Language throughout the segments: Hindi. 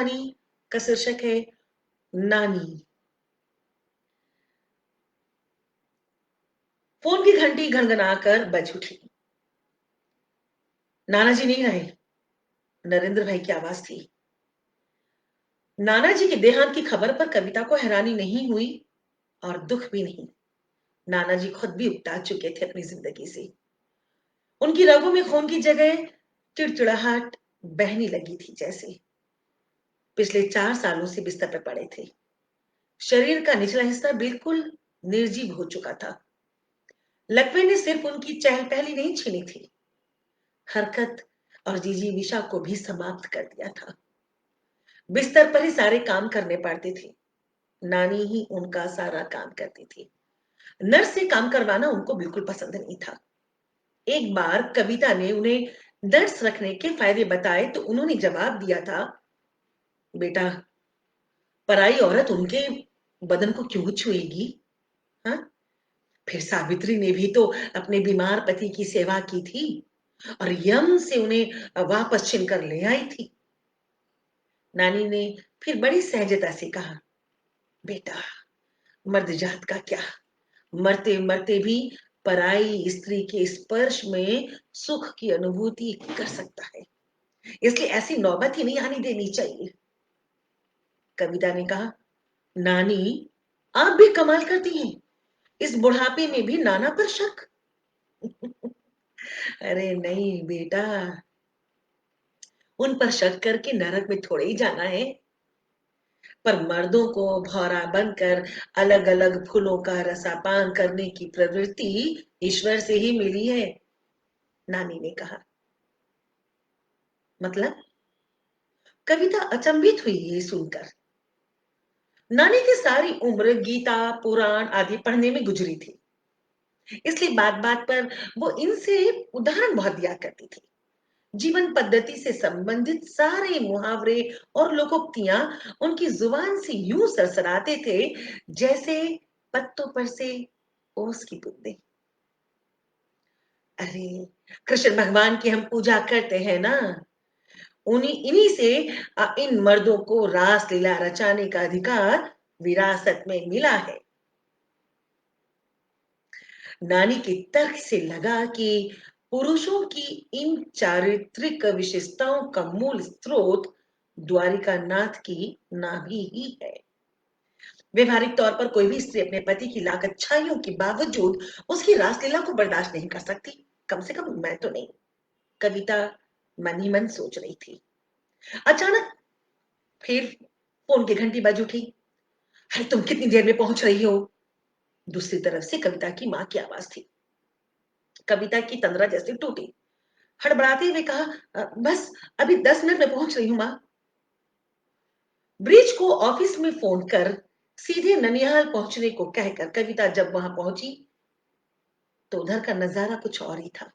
कहानी का शीर्षक है नानी। फोन की घंटी घनघनाकर बज उठी। नाना जी नहीं रहे। नरेंद्र भाई की आवाज थी। नाना जी के देहांत की खबर पर कविता को हैरानी नहीं हुई और दुख भी नहीं। नाना जी खुद भी उकता चुके थे अपनी जिंदगी से। उनकी रगों में खून की जगह चिड़चिड़ाहट बहने लगी थी। जैसे पिछले 4 सालों से बिस्तर पर पड़े थे। शरीर का निचला हिस्सा बिल्कुल निर्जीव हो चुका था। लकवे ने सिर्फ उनकी चहल पहली नहीं छीनी थी, हरकत और जिजीविषा को भी समाप्त कर दिया था। बिस्तर पर ही सारे काम करने पड़ते थे। नानी ही उनका सारा काम करती थी। नर्स से काम करवाना उनको बिल्कुल पसंद नहीं था। एक बार कविता ने उन्हें नर्स रखने के फायदे बताए तो उन्होंने जवाब दिया था, बेटा, पराई औरत उनके बदन को क्यों छुएगी? हाँ, फिर सावित्री ने भी तो अपने बीमार पति की सेवा की थी और यम से उन्हें वापस छीन कर ले आई थी। नानी ने फिर बड़ी सहजता से कहा, बेटा, मर्द जात का क्या, मरते मरते भी पराई स्त्री के स्पर्श में सुख की अनुभूति कर सकता है, इसलिए ऐसी नौबत ही नहीं आनी देनी चाहिए। कविता ने कहा, नानी, आप भी कमाल करती हैं, इस बुढ़ापे में भी नाना पर शक। अरे नहीं बेटा, उन पर शक करके नरक में थोड़े ही जाना है। पर मर्दों को भौरा बनकर अलग अलग फूलों का रसापान करने की प्रवृत्ति ईश्वर से ही मिली है, नानी ने कहा। मतलब? कविता अचंभित हुई ये सुनकर। नानी की सारी उम्र गीता पुराण आदि पढ़ने में गुजरी थी, इसलिए बात बात पर वो इनसे उदाहरण बहुत दिया करती थी। जीवन पद्धति से संबंधित सारे मुहावरे और लोकोक्तियां उनकी जुबान से यूं सरसराते थे जैसे पत्तों पर से ओस की बूंदें। अरे, कृष्ण भगवान की हम पूजा करते हैं ना, उन्हीं इन्हीं से इन मर्दों को रास लीला रचाने का अधिकार विरासत में मिला है। नानी के तर्क से लगा कि पुरुषों की इन चारित्रिक विशेषताओं का मूल स्रोत द्वारिका नाथ की नाभि ही है। व्यवहारिक तौर पर कोई भी स्त्री अपने पति की लाख अच्छाइयों के बावजूद उसकी रासलीला को बर्दाश्त नहीं कर सकती, कम से कम मैं तो नहीं। कविता मन ही मन सोच रही थी। अचानक फिर फोन की घंटी बज उठी। अरे तुम कितनी देर में पहुंच रही हो? दूसरी तरफ से कविता की मां की आवाज थी। कविता की तंद्रा जैसे टूटी। हड़बड़ाते हुए कहा, बस अभी 10 मिनट में पहुंच रही हूं मां। ब्रिज को ऑफिस में फोन कर सीधे ननिहाल पहुंचने को कहकर कविता जब वहां पहुंची तो उधर का नजारा कुछ और ही था।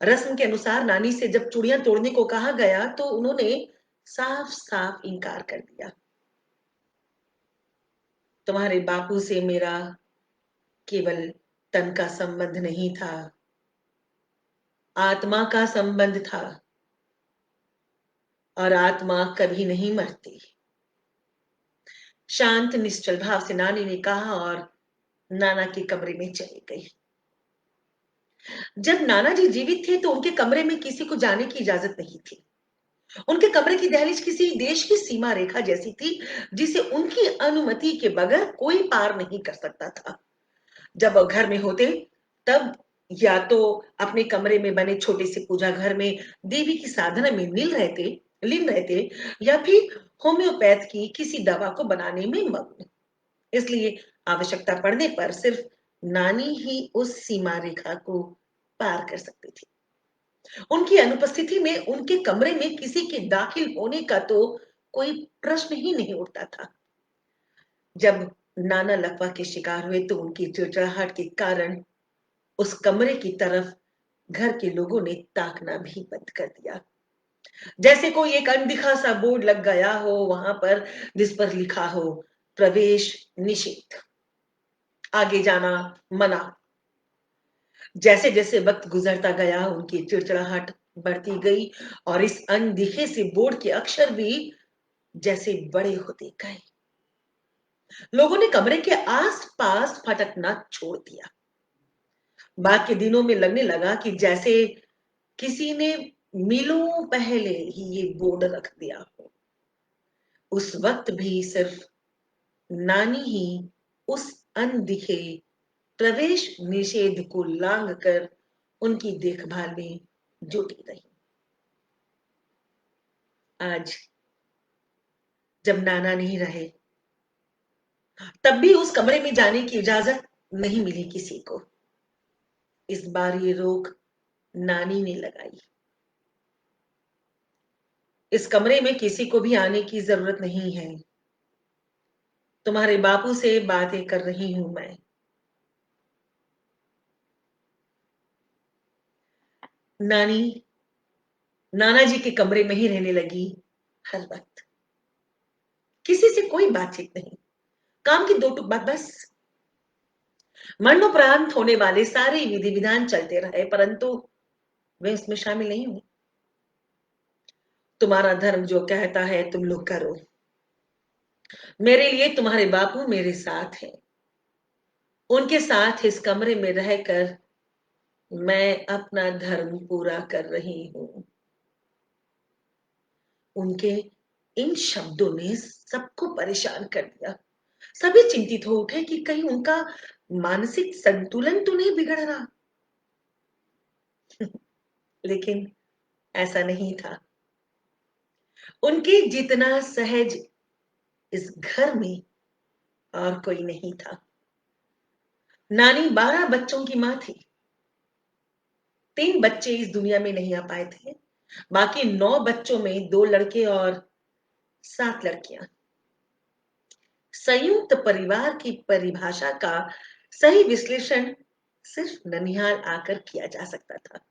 रस्म के अनुसार नानी से जब चूड़ियां तोड़ने को कहा गया तो उन्होंने साफ साफ इनकार कर दिया। तुम्हारे बापू से मेरा केवल तन का संबंध नहीं था, आत्मा का संबंध था, और आत्मा कभी नहीं मरती। शांत निश्चल भाव से नानी ने कहा और नाना के कमरे में चली गई। जब नाना जी जीवित थे तो उनके कमरे में किसी को जाने की इजाजत नहीं थी। उनके कमरे की दहलीज किसी देश की सीमा रेखा जैसी थी जिसे उनकी अनुमति के बगैर कोई पार नहीं कर सकता था। जब वह घर में होते तब या तो अपने कमरे में बने छोटे से पूजा घर में देवी की साधना में लीन रहते या फिर होम्योपैथ की किसी दवा को बनाने में मग्न। इसलिए आवश्यकता पड़ने पर सिर्फ नानी ही उस सीमा रेखा को पार कर सकती थी। उनकी अनुपस्थिति में उनके कमरे में किसी के दाखिल होने का तो कोई प्रश्न ही नहीं उठता था। जब नाना लकवा के शिकार हुए तो उनकी चिड़चिड़ाहट के कारण उस कमरे की तरफ घर के लोगों ने ताकना भी बंद कर दिया। जैसे कोई एक अनदिखा सा बोर्ड लग गया हो वहां पर, जिस पर लिखा हो, प्रवेश निषिद्ध, आगे जाना मना। जैसे जैसे वक्त गुजरता गया उनकी चिड़चिड़ाहट बढ़ती गई और इस अनदिखे से बोर्ड के अक्षर भी जैसे बड़े होते गए। लोगों ने कमरे के आसपास फटकना छोड़ दिया। बाद के दिनों में लगने लगा कि जैसे किसी ने मीलों पहले ही ये बोर्ड रख दिया हो। उस वक्त भी सिर्फ नानी ही उस अनदिखे प्रवेश निषेध को लांघ कर उनकी देखभाल में जुटी रही। आज जब नाना नहीं रहे, तब भी उस कमरे में जाने की इजाजत नहीं मिली किसी को। इस बार ये रोक नानी ने लगाई। इस कमरे में किसी को भी आने की जरूरत नहीं है। तुम्हारे बापू से बातें कर रही हूं मैं। नानी नाना जी के कमरे में ही रहने लगी हर वक्त। किसी से कोई बातचीत नहीं, काम की दो टूक बात बस। मरणोपरांत होने वाले सारे विधि विधान चलते रहे, परंतु वे इसमें शामिल नहीं हुई। तुम्हारा धर्म जो कहता है तुम लोग करो। मेरे लिए तुम्हारे बापू मेरे साथ हैं। उनके साथ इस कमरे में रहकर मैं अपना धर्म पूरा कर रही हूं। उनके इन शब्दों ने सबको परेशान कर दिया। सभी चिंतित हो उठे कि कहीं उनका मानसिक संतुलन तो नहीं बिगड़ रहा। लेकिन ऐसा नहीं था। उनके जितना सहज इस घर में और कोई नहीं था। नानी 12 बच्चों की मां थी। 3 बच्चे इस दुनिया में नहीं आ पाए थे। बाकी 9 बच्चों में 2 लड़के और 7 लड़कियां। संयुक्त परिवार की परिभाषा का सही विश्लेषण सिर्फ ननिहाल आकर किया जा सकता था।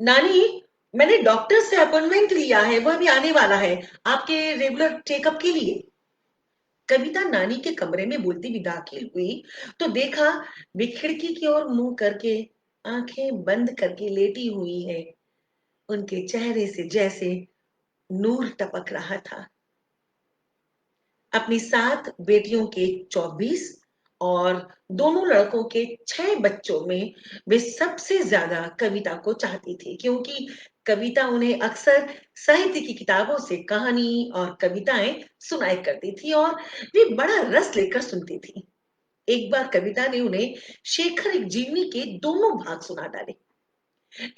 नानी, मैंने डॉक्टर से अपॉइंटमेंट लिया है, वह भी आने वाला है आपके रेगुलर चेकअप के लिए। कविता नानी के कमरे में बोलती हुई दाखिल हुई तो देखा वे खिड़की की ओर मुंह करके आंखें बंद करके लेटी हुई है। उनके चेहरे से जैसे नूर टपक रहा था। अपनी 7 बेटियों के 24 और दोनों लड़कों के 6 बच्चों में वे सबसे ज्यादा कविता को चाहती थी, क्योंकि कविता उन्हें अक्सर साहित्य की किताबों से कहानी और कविताएं सुनाई करती थी और वे बड़ा रस लेकर सुनती थी। एक बार कविता ने उन्हें शेखर एक जीवनी के दोनों भाग सुना डाले।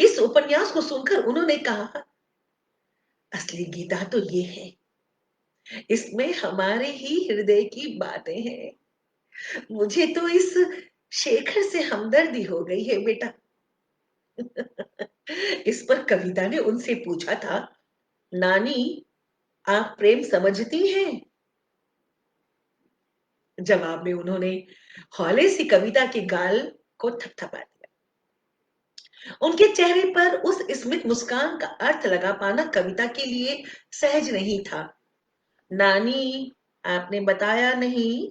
इस उपन्यास को सुनकर उन्होंने कहा, असली गीता तो ये है, इसमें हमारे ही हृदय की बातें हैं। मुझे तो इस शेखर से हमदर्दी हो गई है बेटा। इस पर कविता ने उनसे पूछा था, नानी आप प्रेम समझती हैं? जवाब में उन्होंने हौले से कविता के गाल को थपथपा दिया। उनके चेहरे पर उस स्मित मुस्कान का अर्थ लगा पाना कविता के लिए सहज नहीं था। नानी आपने बताया नहीं।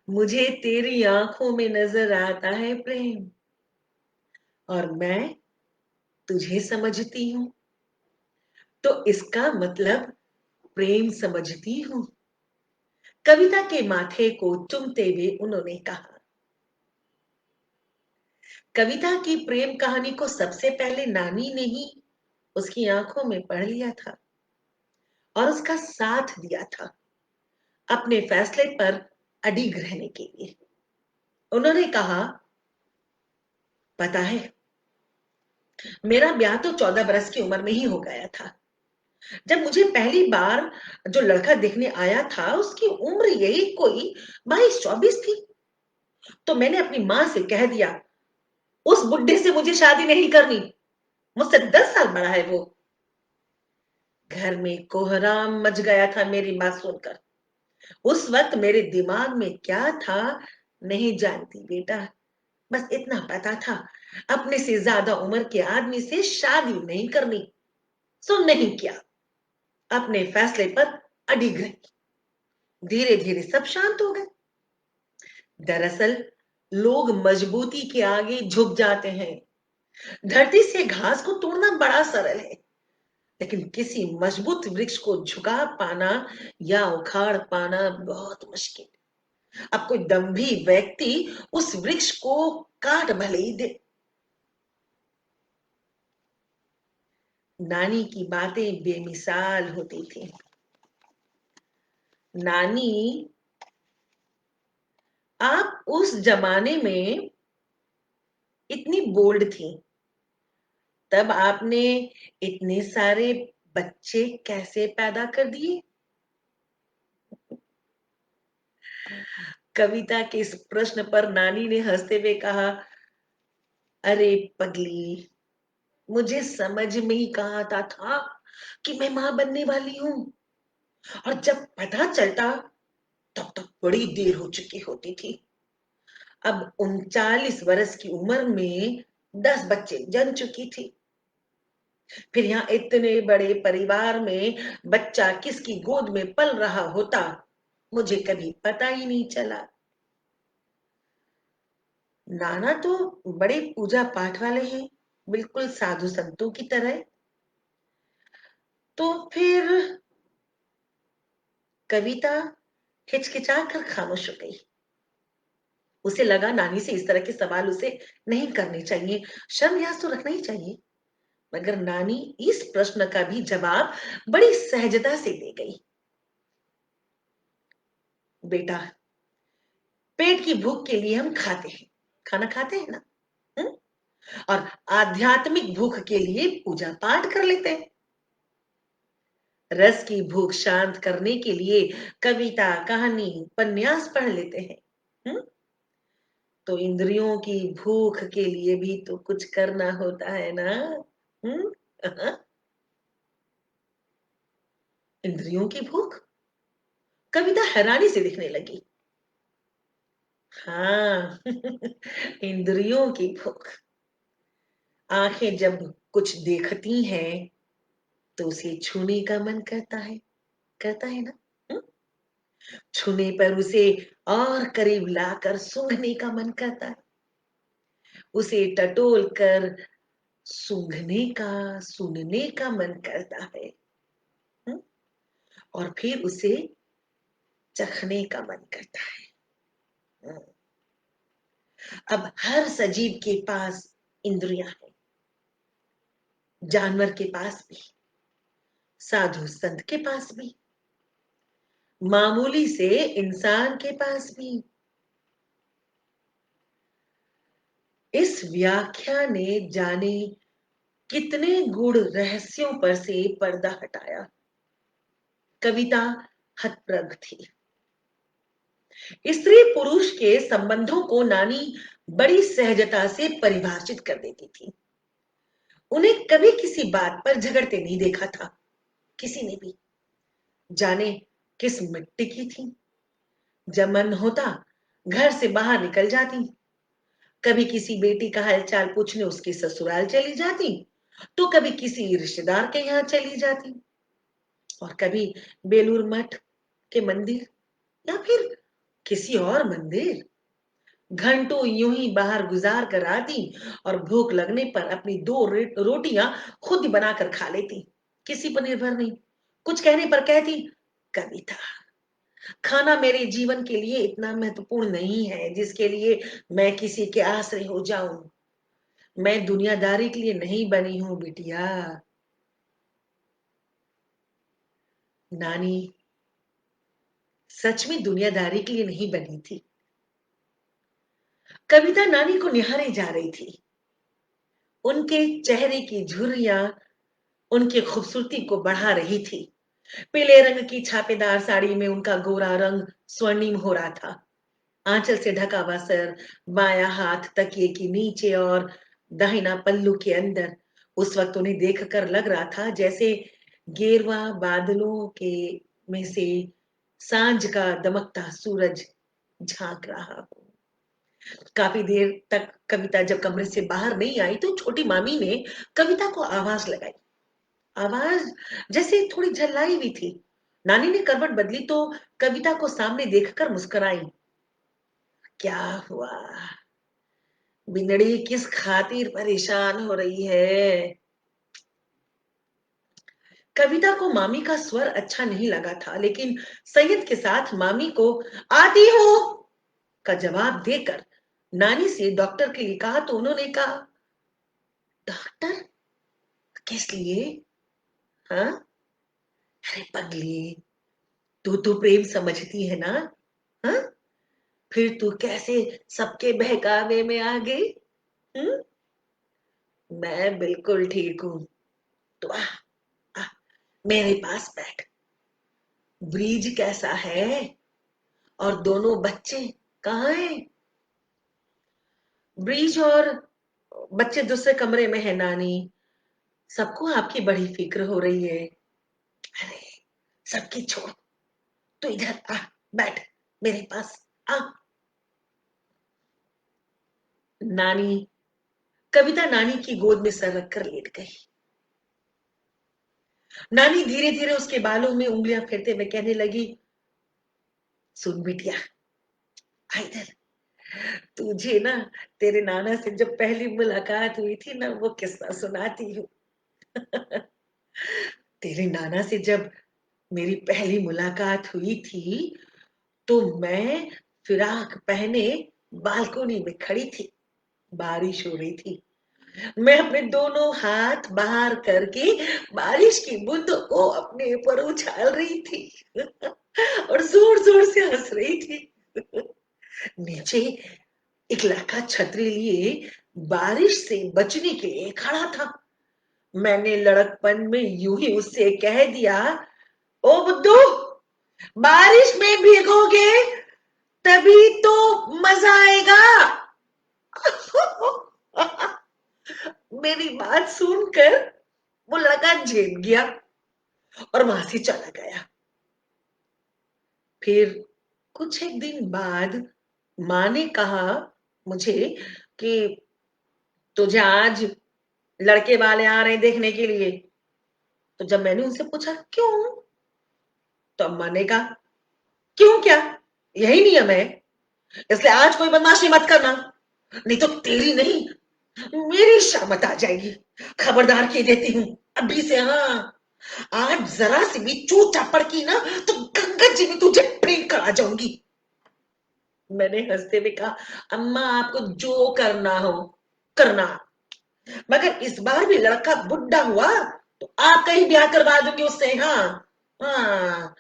मुझे तेरी आंखों में नजर आता है प्रेम, और मैं तुझे समझती हूं, तो इसका मतलब प्रेम समझती हूं। कविता के माथे को चूमते हुए उन्होंने कहा। कविता की प्रेम कहानी को सबसे पहले नानी ने ही उसकी आंखों में पढ़ लिया था और उसका साथ दिया था अपने फैसले पर अडिग रहने के लिए। उन्होंने कहा, पता है मेरा ब्याह तो 14 बरस की उम्र में ही हो गया था। जब मुझे पहली बार जो लड़का देखने आया था उसकी उम्र यही कोई 22-24 थी। तो मैंने अपनी मां से कह दिया, उस बुड्ढे से मुझे शादी नहीं करनी, मुझसे 10 साल बड़ा है वो। घर में कोहराम मच गया था मेरी बात सुनकर। उस वक्त मेरे दिमाग में क्या था नहीं जानती बेटा, बस इतना पता था अपने से ज्यादा उम्र के आदमी से शादी नहीं करनी। सो नहीं किया, अपने फैसले पर अडिग रही। धीरे धीरे सब शांत हो गए। दरअसल लोग मजबूती के आगे झुक जाते हैं। धरती से घास को तोड़ना बड़ा सरल है, लेकिन किसी मजबूत वृक्ष को झुका पाना या उखाड़ पाना बहुत मुश्किल। अब कोई दम्भी व्यक्ति उस वृक्ष को काट भले ही दे। नानी की बातें बेमिसाल होती थी। नानी, आप उस जमाने में इतनी बोल्ड थी, तब आपने इतने सारे बच्चे कैसे पैदा कर दिए? कविता के इस प्रश्न पर नानी ने हंसते हुए कहा, अरे पगली, मुझे समझ में ही कहाँ आता था कि मैं मां बनने वाली हूं, और जब पता चलता तब तक बड़ी देर हो चुकी होती थी। अब 39 वर्ष की उम्र में 10 बच्चे जन चुकी थी। फिर यहाँ इतने बड़े परिवार में बच्चा किसकी गोद में पल रहा होता, मुझे कभी पता ही नहीं चला। नाना तो बड़े पूजा पाठ वाले हैं, बिल्कुल साधु संतों की तरह। तो फिर कविता हिचकिचा कर खामोश हो गई। उसे लगा नानी से इस तरह के सवाल उसे नहीं करने चाहिए, शर्म लिहाज तो रखना ही चाहिए। मगर नानी इस प्रश्न का भी जवाब बड़ी सहजता से दे गई। बेटा, पेट की भूख के लिए हम खाते हैं, खाना खाते हैं ना? हुँ? और आध्यात्मिक भूख के लिए पूजा पाठ कर लेते हैं। रस की भूख शांत करने के लिए कविता, कहानी, उपन्यास पढ़ लेते हैं। हुँ? तो इंद्रियों की भूख के लिए भी तो कुछ करना होता है ना? हुँ? इंद्रियों की भूख? कविता हैरानी से दिखने लगी। हाँ, इंद्रियों की भूख। आंखें जब कुछ देखती हैं तो उसे छूने का मन करता है ना? हुँ? छूने पर उसे और करीब लाकर सूंघने का मन करता है। उसे टटोल कर सूंघने का, सुनने का मन करता है। हुँ? और फिर उसे चखने का मन करता है। हुँ। अब हर सजीव के पास इंद्रियां हैं, जानवर के पास भी, साधु संत के पास भी, मामूली से इंसान के पास भी। इस व्याख्या ने जाने कितने गूढ़ रहस्यों पर से पर्दा हटाया। कविता हतप्रभ थी। स्त्री पुरुष के संबंधों को नानी बड़ी सहजता से परिभाषित कर देती थी। उन्हें कभी किसी बात पर झगड़ते नहीं देखा था, किसी ने भी। जाने किस मिट्टी की थी। जब मन होता घर से बाहर निकल जाती, कभी किसी बेटी का हालचाल पूछने उसके ससुराल चली जाती, तो कभी किसी रिश्तेदार के यहाँ चली जाती, और कभी बेलूर मठ के मंदिर या फिर किसी और मंदिर। घंटों यूं ही बाहर गुजार कर आती और भूख लगने पर अपनी दो रोटियां खुद ही बनाकर खा लेती, किसी पर निर्भर नहीं। कुछ कहने पर कहती, कविता, खाना मेरे जीवन के लिए इतना महत्वपूर्ण नहीं है जिसके लिए मैं किसी के आश्रय हो जाऊं। मैं दुनियादारी के लिए नहीं बनी हूं बिटिया। नानी सच में दुनियादारी के लिए नहीं बनी थी। कविता नानी को निहारे जा रही थी। उनके चेहरे की झुर्रियां उनकी खूबसूरती को बढ़ा रही थी। पीले रंग की छापेदार साड़ी में उनका गोरा रंग स्वर्णिम हो रहा था। आंचल से ढका हुआ सर, बायां हाथ तकिए के नीचे और दाहिना पल्लू के अंदर। उस वक्त उन्हें देखकर लग रहा था जैसे गेरवा बादलों के में से सांझ का दमकता सूरज झांक रहा हो। काफी देर तक कविता जब कमरे से बाहर नहीं आई तो छोटी मामी ने कविता को आवाज लगाई। आवाज जैसे थोड़ी झल्लाई हुई थी। नानी ने करवट बदली तो कविता को सामने देखकर मुस्कुराई। क्या हुआ? बिंदड़ी किस खातिर परेशान हो रही है? कविता को मामी का स्वर अच्छा नहीं लगा था, लेकिन सैयद के साथ मामी को आती हूँ का जवाब देकर नानी से डॉक्टर के लिए कहा तो उन्होंने कहा, डॉक्टर किस लिए? हाँ, अरे पगली, तू तो प्रेम समझती है ना? हाँ, फिर तू कैसे सबके बहकावे में आ गई? हम्म? मैं बिल्कुल ठीक हूँ। तो आ, मेरे पास बैठ। ब्रिज कैसा है? और दोनों बच्चे कहाँ हैं? ब्रिज और बच्चे दूसरे कमरे में है नानी। सबको आपकी बड़ी फिक्र हो रही है। अरे सबकी छोड़, तू इधर आ, बैठ मेरे पास आ। नानी, कविता नानी की गोद में सर रखकर लेट गई। नानी धीरे धीरे उसके बालों में उंगलियां फेरते हुए कहने लगी, सुन बिटिया, आ इधर। तुझे ना तेरे नाना से जब पहली मुलाकात हुई थी ना, वो किस्सा सुनाती हूँ। तेरे नाना से जब मेरी पहली मुलाकात हुई थी, तो मैं फिराक पहने बालकोनी में खड़ी थी। बारिश हो रही थी। मैं अपने दोनों हाथ बाहर करके बारिश की बूंदों को अपने ऊपर उछाल रही थी और जोर जोर से हंस रही थी। नीचे एक लड़का छतरी लिए बारिश से बचने के लिए खड़ा था। मैंने लड़कपन में यूं ही उससे कह दिया, ओ बुद्धू, बारिश में भीगोगे तभी तो मजा आएगा। मेरी बात सुनकर वो लड़का झेप गया और वहां से चला गया। फिर कुछ एक दिन बाद माँ ने कहा मुझे कि तुझे आज लड़के वाले आ रहे हैं देखने के लिए। तो जब मैंने उनसे पूछा क्यों, तो अम्मा ने कहा, क्यों क्या, यही नियम है, इसलिए आज कोई बदमाशी मत करना, नहीं तो तेरी नहीं मेरी शामत आ जाएगी। खबरदार कह देती हूँ अभी से। हाँ, आज जरा सी भी चू चापड़ की ना तो गंगा जी में तुझे फेंक कर आ जाऊंगी। मैंने हंसते हुए कहा, अम्मा आपको जो करना हो करना, मगर इस बार भी लड़का बुढ़ा हुआ तो आपका ही ब्याह करवा दूंगी उससे। हाँ हाँ।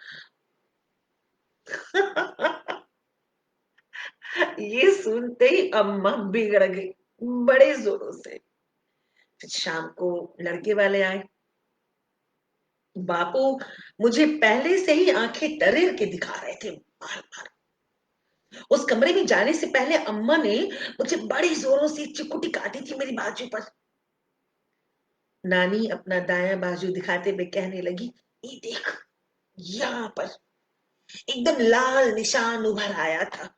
ये सुनते ही अम्मा बिगड़ गई बड़े जोरों से। फिर शाम को लड़के वाले आए। बापू मुझे पहले से ही आंखें तरेर के दिखा रहे थे बार बार। उस कमरे में जाने से पहले अम्मा ने मुझे बड़ी जोरों से चिकुटी काटी थी मेरी बाजू पर। नानी अपना दायां बाजू दिखाते हुए कहने लगी, ये देख, यहाँ पर एकदम लाल निशान उभर आया था,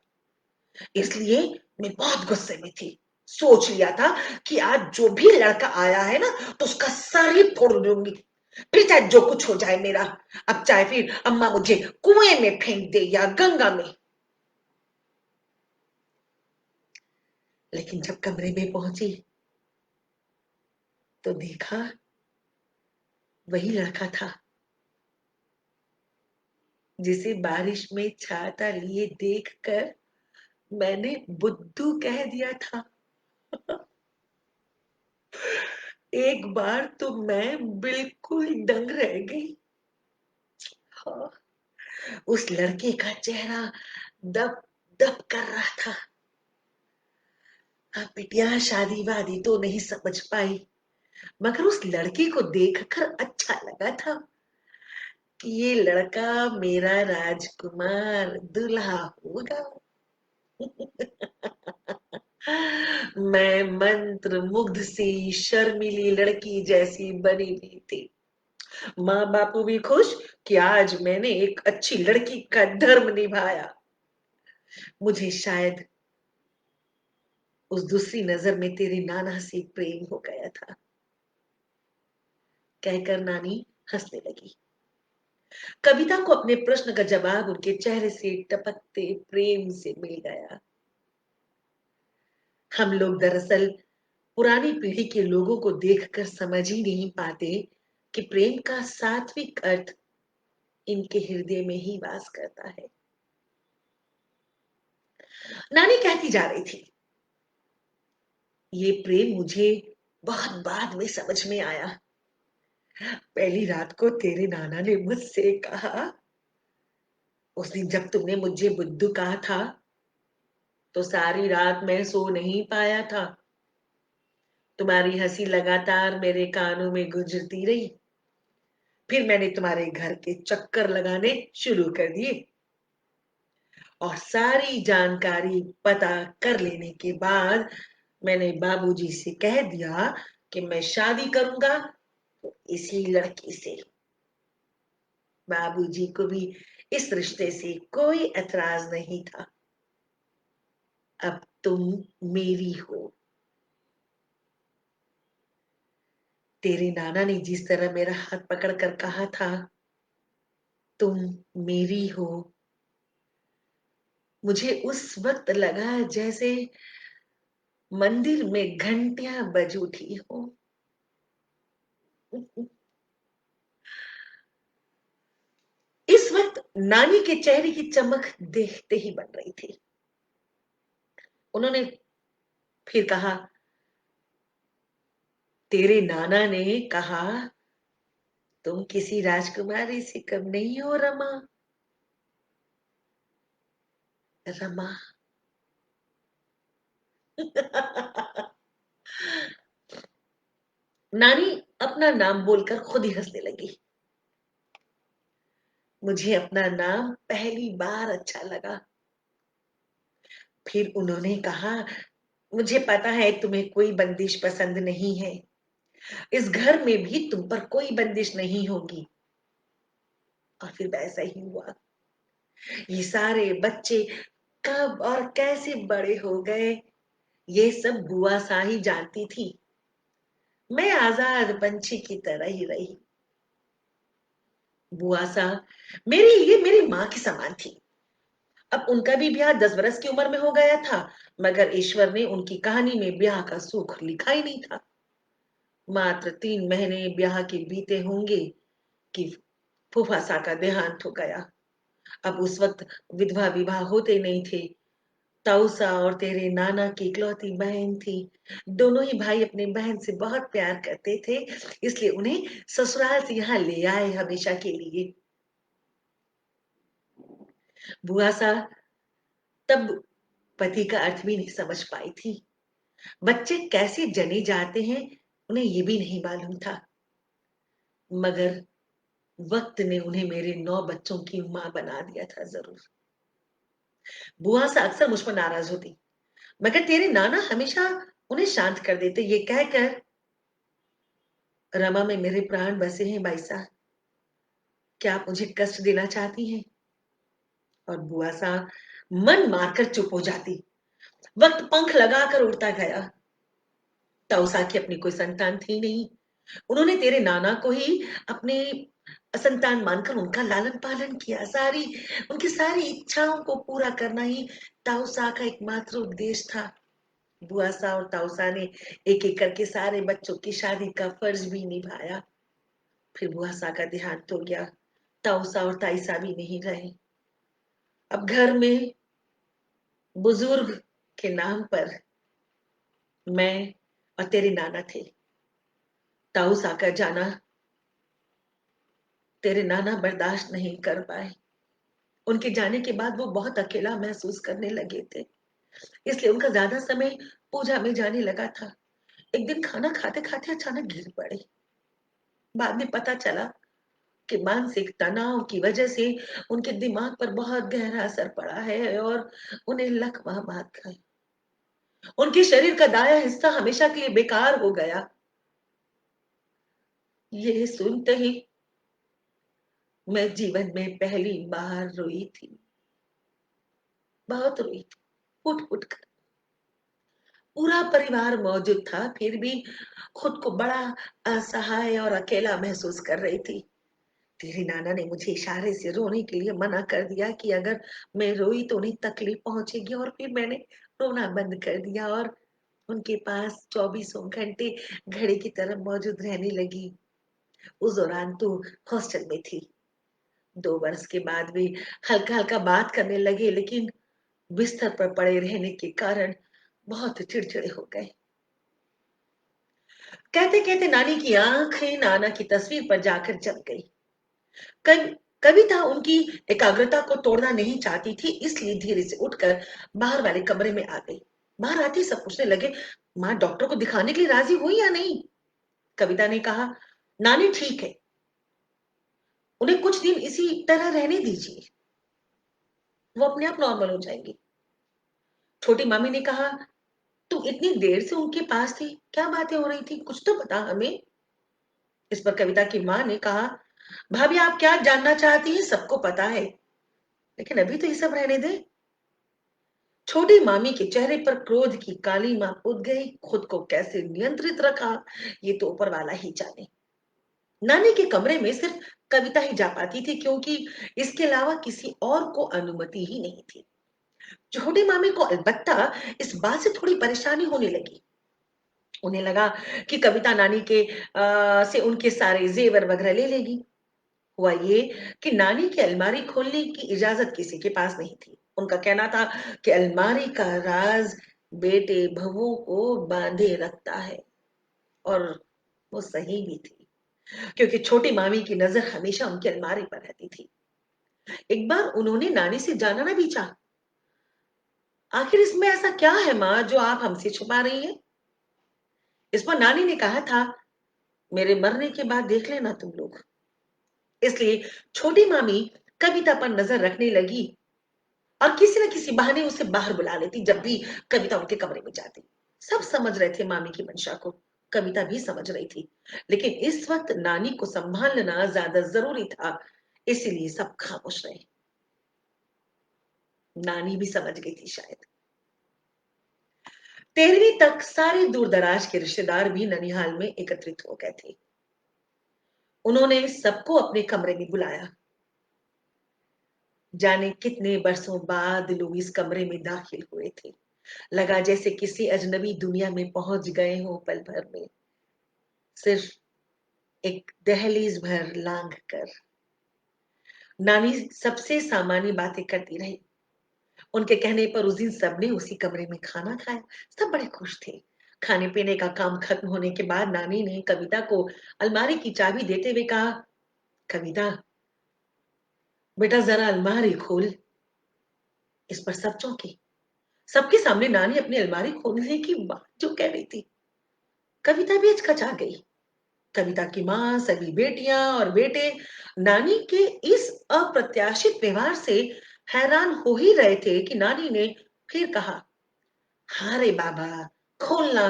इसलिए मैं बहुत गुस्से में थी। सोच लिया था कि आज जो भी लड़का आया है ना, तो उसका सर ही फोड़ दूंगी, फिर चाहे जो कुछ हो जाए मेरा। अब चाहे फिर अम्मा मुझे कुएं में फेंक दे या गंगा में। लेकिन जब कमरे में पहुंची तो देखा वही लड़का था जिसे बारिश में छाता लिए देखकर मैंने बुद्धू कह दिया था। एक बार तो मैं बिल्कुल दंग रह गई। हाँ, उस लड़के का चेहरा दब दब कर रहा था। हाँ बिटिया, शादी वादी तो नहीं समझ पाई, मगर उस लड़की को देखकर अच्छा लगा था कि ये लड़का मेरा राजकुमार दूल्हा होगा। मैं मंत्र मुग्ध सी शर्मीली लड़की जैसी बनी हुई थी। माँ बापू भी खुश कि आज मैंने एक अच्छी लड़की का धर्म निभाया। मुझे शायद उस दूसरी नजर में तेरे नाना से प्रेम हो गया था, कहकर नानी हंसने लगी। कविता को अपने प्रश्न का जवाब उनके चेहरे से टपकते प्रेम से मिल गया। हम लोग दरअसल पुरानी पीढ़ी के लोगों को देखकर समझ ही नहीं पाते कि प्रेम का सात्विक अर्थ इनके हृदय में ही वास करता है। नानी कहती जा रही थी, ये प्रेम मुझे बहुत बाद में समझ में आया। पहली रात को तेरे नाना ने मुझसे कहा, उस दिन जब तुमने मुझे बुद्धू कहा था तो सारी रात मैं सो नहीं पाया था। तुम्हारी हंसी लगातार मेरे कानों में गुंजती रही। फिर मैंने तुम्हारे घर के चक्कर लगाने शुरू कर दिए और सारी जानकारी पता कर लेने के बाद मैंने बाबूजी से कह दिया कि मैं शादी करूंगा तो इसी लड़की से। बाबूजी को भी इस रिश्ते से कोई एतराज नहीं था। अब तुम मेरी हो। तेरे नाना ने जिस तरह मेरा हाथ पकड़कर कहा था, तुम मेरी हो, मुझे उस वक्त लगा जैसे मंदिर में घंटियां बज उठी हो। इस वक्त नानी के चेहरे की चमक देखते ही बन रही थी। उन्होंने फिर कहा, तेरे नाना ने कहा तुम किसी राजकुमारी से कम नहीं हो रमा। रमा। नानी अपना नाम बोलकर खुद ही हंसने लगी। मुझे अपना नाम पहली बार अच्छा लगा। फिर उन्होंने कहा, मुझे पता है तुम्हें कोई बंदिश पसंद नहीं है। इस घर में भी तुम पर कोई बंदिश नहीं होगी। और फिर वैसा ही हुआ। ये सारे बच्चे कब और कैसे बड़े हो गए, ये सब बुआ सा ही जानती थी। मैं आजाद पंछी की तरह ही रही। बुआ सा मेरे लिए मेरी माँ की समान थी। अब उनका भी ब्याह 10 बरस की उम्र में हो गया था, मगर ईश्वर ने उनकी कहानी में ब्याह का सुख लिखा ही नहीं था। मात्र 3 महीने ब्याह के बीते होंगे कि फूफासा का देहांत हो गया। अब उस वक्त विधवा विवाह होते नहीं थे। ताऊसा और तेरे नाना की इकलौती बहन थी। दोनों ही भाई अपने बहन से बहुत प्यार करते थे, इसलिए उन्हें ससुराल से यहाँ ले आए हमेशा के लिए। बुआ सा तब पति का अर्थ भी नहीं समझ पाई थी। बच्चे कैसे जने जाते हैं उन्हें ये भी नहीं मालूम था। मगर वक्त ने उन्हें मेरे 9 बच्चों की मां बना दिया था जरूर। बुआ सा अक्सर मुझ पर नाराज होती, मगर तेरे नाना हमेशा उन्हें शांत कर देते, ये कहकर, रमा में मेरे प्राण बसे हैं भाई साहब, क्या आप मुझे कष्ट देना चाहती हैं? और बुआ सा मन मारकर चुप हो जाती। वक्त पंख लगाकर उड़ता गया। ताऊसा की अपनी कोई संतान थी नहीं। उन्होंने तेरे नाना को ही अपने संतान मानकर उनका लालन पालन किया। उनकी सारी इच्छाओं को पूरा करना ही ताऊसा का एकमात्र उद्देश्य था। बुआसा और ताऊसा ने एक एक करके सारे बच्चों की शादी का फर्ज भी निभाया। फिर बुआसा का देहांत हो गया। ताऊसा और ताईसा भी नहीं रहे। अब घर में बुजुर्ग के नाम पर मैं और तेरे नाना थे। ताऊसा का जाना तेरे नाना बर्दाश्त नहीं कर पाए। उनके जाने के बाद वो बहुत अकेला महसूस करने लगे थे, इसलिए उनका ज्यादा समय पूजा में जाने लगा था। एक दिन खाना खाते खाते अचानक गिर पड़े। बाद में पता चला कि मानसिक तनाव की वजह से उनके दिमाग पर बहुत गहरा असर पड़ा है और उन्हें लकवा मार गया। उनके शरीर का दाया हिस्सा हमेशा के लिए बेकार हो गया। ये सुनते ही मैं जीवन में पहली बार रोई थी। बहुत रोई थी, उठ उठ कर। पूरा परिवार मौजूद था, फिर भी खुद को बड़ा असहाय और अकेला महसूस कर रही थी। तेरे नाना ने मुझे इशारे से रोने के लिए मना कर दिया कि अगर मैं रोई तो उन्हें तकलीफ पहुंचेगी, और फिर मैंने रोना बंद कर दिया और उनके पास चौबीसों घंटे घड़ी की तरह मौजूद रहने लगी। उस दौरान तो हॉस्टल में थी। 2 वर्ष के बाद वे हल्का हल्का बात करने लगे, लेकिन बिस्तर पर पड़े रहने के कारण बहुत चिड़चिड़े हो गए। कहते कहते नानी की आंखें नाना की तस्वीर पर जाकर जम गई। कविता उनकी एकाग्रता को तोड़ना नहीं चाहती थी, इसलिए धीरे से उठकर बाहर वाले कमरे में आ गई। बाहर आते ही सब पूछने लगे, माँ डॉक्टर को दिखाने के लिए राजी हुई या नहीं? कविता ने कहा, नानी ठीक है, उन्हें कुछ दिन इसी तरह रहने दीजिए, वो अपने आप नॉर्मल हो जाएंगी। छोटी मामी ने कहा, तुम इतनी देर से उनके पास थी, क्या बातें हो रही थी, कुछ तो बता हमें। इस पर कविता की माँ ने कहा, भाभी आप क्या जानना चाहती हैं, सबको पता है, लेकिन अभी तो ये सब रहने दे। छोटी मामी के चेहरे पर क्रोध की काली मां उठ गई। खुद को कैसे नियंत्रित रखा, ये तो ऊपर वाला ही जाने। नानी के कमरे में सिर्फ कविता ही जा पाती थी, क्योंकि इसके अलावा किसी और को अनुमति ही नहीं थी। छोटी मामी को अलबत्ता इस बात से थोड़ी परेशानी होने लगी। उन्हें लगा कि कविता नानी के से उनके सारे जेवर वगैरह ले लेगी। हुआ ये कि नानी की अलमारी खोलने की इजाजत किसी के पास नहीं थी। उनका कहना था कि अलमारी का राज बेटे बहुओं को बांधे रखता है, और वो सही भी थी, क्योंकि छोटी मामी की नजर हमेशा उनकी अलमारी पर रहती थी। एक बार उन्होंने नानी से जानना भी चाहा, आखिर इसमें ऐसा क्या है माँ जो आप हमसे छुपा रही हैं? इस पर नानी ने कहा था, मेरे मरने के बाद देख लेना तुम लोग। इसलिए छोटी मामी कविता पर नजर रखने लगी और किसी न किसी बहाने उसे बाहर बुला लेती जब भी कविता उनके कमरे में जाती। सब समझ रहे थे मामी की मंशा को, कविता भी समझ रही थी, लेकिन इस वक्त नानी को संभालना ज्यादा जरूरी था, इसीलिए सब खामोश रहे। नानी भी समझ गई थी शायद। 13वीं तक सारे दूर दराज के रिश्तेदार भी ननिहाल में एकत्रित हो गए थे। उन्होंने सबको अपने कमरे में बुलाया। जाने कितने बरसों बाद लोग इस कमरे में दाखिल हुए थे। लगा जैसे किसी अजनबी दुनिया में पहुंच गए हो पल भर में, सिर्फ एक दहलीज भर लांघ कर। नानी सबसे सामान्य बातें करती रही। उनके कहने पर उस दिन सबने उसी कमरे में खाना खाया। सब बड़े खुश थे। खाने पीने का काम खत्म होने के बाद नानी ने कविता को अलमारी की चाबी देते हुए कहा, कविता बेटा जरा अलमारी खोल। इस पर सब चौंके। सबके सामने नानी अपनी अलमारी खोलने की बात जो कह रही थी, कविता भी हिचकिचा गई। कविता की माँ, सभी बेटियां और बेटे नानी के इस अप्रत्याशित व्यवहार से हैरान हो ही रहे थे कि नानी ने फिर कहा, हाँ रे बाबा, खोलना,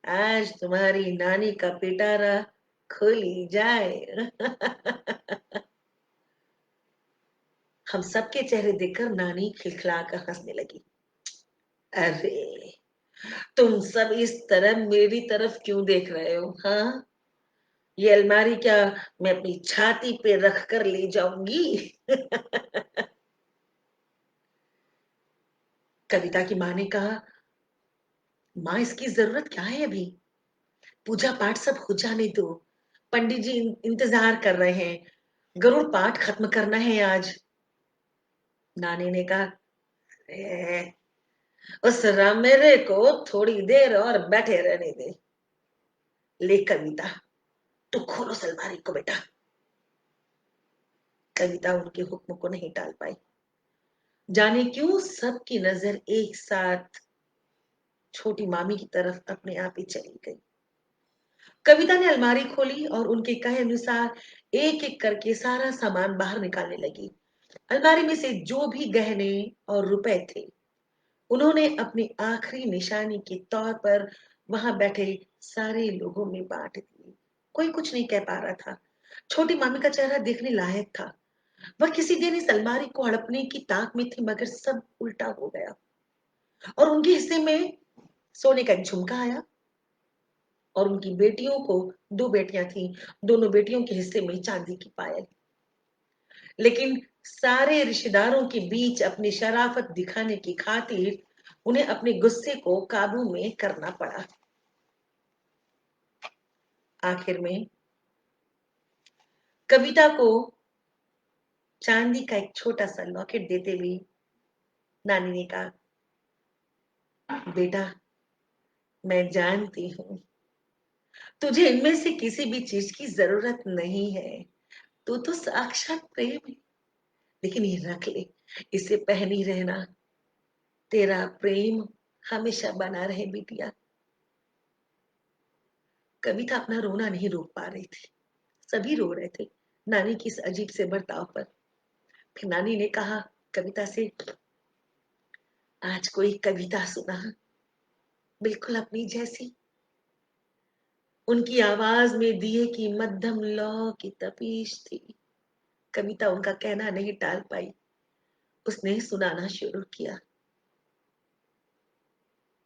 आज तुम्हारी नानी का पिटारा खोली जाए। हम सबके चेहरे देखकर नानी खिलखिलाकर हंसने लगी। अरे तुम सब इस तरह मेरी तरफ क्यों देख रहे हो? हाँ, ये अलमारी क्या मैं अपनी छाती पे रख कर ले जाऊंगी? कविता की माँ ने कहा, माँ इसकी जरूरत क्या है अभी? पूजा पाठ सब हो जाने दो, पंडित जी इंतजार कर रहे हैं, गरुड़ पाठ खत्म करना है आज। नानी ने कहा, "ए, उस रामेरे को थोड़ी देर और बैठे रहने दे। ले कविता, तू खोलो उस अलमारी को बेटा। कविता उनके हुक्म को नहीं टाल पाई। जाने क्यों सबकी नजर एक साथ छोटी मामी की तरफ अपने आप ही चली गई। कविता ने अलमारी खोली और उनके कहे अनुसार एक एक करके सारा सामान बाहर निकालने लगी। अलमारी में से जो भी गहने और रुपए थे, उन्होंने अपनी आखिरी निशानी के तौर पर वहां बैठे सारे लोगों में बांट दिए। कोई कुछ नहीं कह पा रहा था। छोटी मामी का चेहरा देखने लायक था। वह किसी दिन इस अलमारी को हड़पने की ताक में थी, मगर सब उल्टा हो गया और उनके हिस्से में सोने का एक झुमका आया और उनकी बेटियों को, 2 बेटियां थी, दोनों बेटियों के हिस्से में चांदी की पायल। लेकिन सारे रिश्तेदारों के बीच अपनी शराफत दिखाने की खातिर उन्हें अपने गुस्से को काबू में करना पड़ा। आखिर में कविता को चांदी का एक छोटा सा लॉकेट देते हुए नानी ने कहा, बेटा, मैं जानती हूं तुझे इनमें से किसी भी चीज की जरूरत नहीं है, तू तो साक्षात प्रेम है, लेकिन ये रख ले, इसे पहन ही रहना, तेरा प्रेम हमेशा बना रहे बिटिया। कविता अपना रोना नहीं रोक पा रही थी, सभी रो रहे थे नानी की इस अजीब से बर्ताव पर। फिर नानी ने कहा कविता से, आज कोई कविता सुना, बिल्कुल अपनी जैसी। उनकी आवाज में दिए की मध्यम लौ की तपीश थी। कविता उनका कहना नहीं टाल पाई, उसने सुनाना शुरू किया।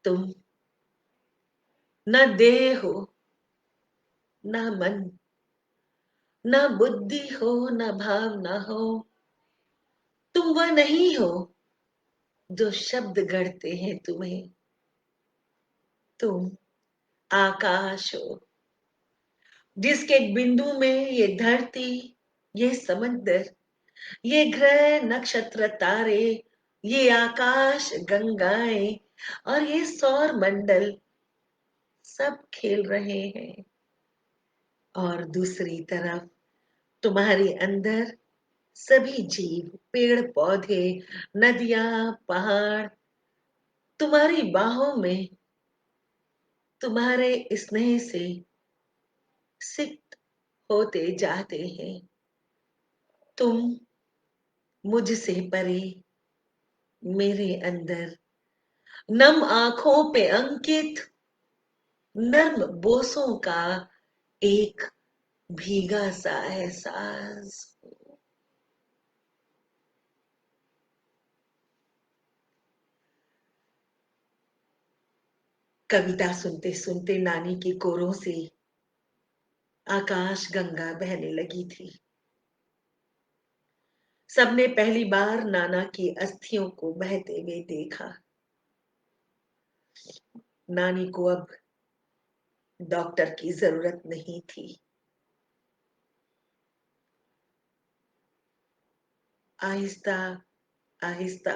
तुम न देह हो, न मन, न बुद्धि हो, न भावना हो, तुम वह नहीं हो जो शब्द गढ़ते हैं तुम्हें। तुम आकाश हो, जिसके एक बिंदु में ये धरती, ये समंदर, ये ग्रह नक्षत्र तारे, ये आकाश गंगाएं और ये सौर मंडल सब खेल रहे हैं। और दूसरी तरफ तुम्हारे अंदर सभी जीव, पेड़ पौधे, नदियां, पहाड़ तुम्हारी बाहों में तुम्हारे स्नेह से सिक्त होते जाते हैं। तुम मुझसे परे, मेरे अंदर, नम आंखों पे अंकित नर्म बोसों का एक भीगा सा एहसास। कविता सुनते सुनते नानी की कोरों से आकाश गंगा बहने लगी थी। सबने पहली बार नाना की अस्थियों को बहते हुए देखा। नानी को अब डॉक्टर की जरूरत नहीं थी। आहिस्ता आहिस्ता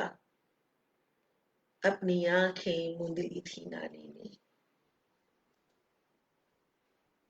अपनी आंखें मूंद ली थी नानी ने।